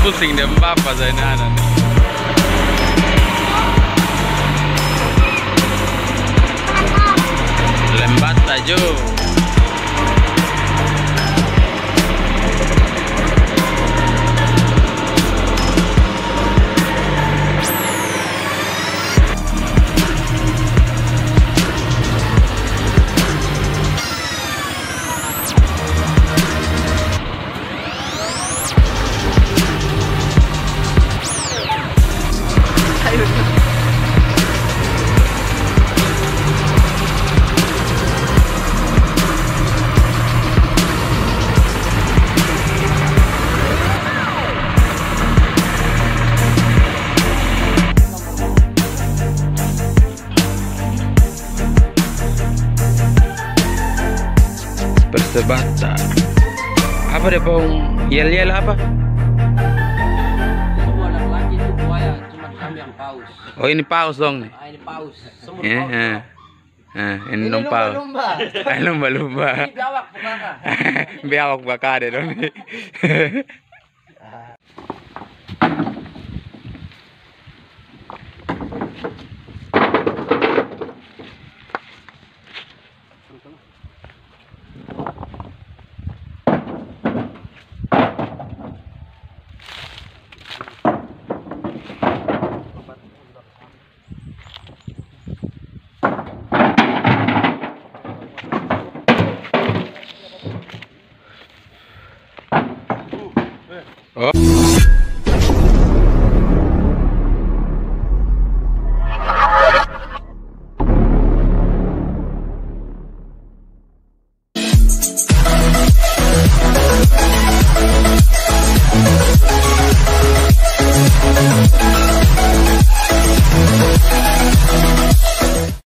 pusing dan apa saya nana. Lembata jo. Persebata. Apa deh bang? Yel-yel apa? Semua laki-laki itu buaya, cuma kami yang paus. Oh ini paus dong nih. Ini paus. Semua Ya, paus. ini dong paus. Lumba-lumba. Ini biawak pokoknya. Biawak bakal deh dong nih. Oh.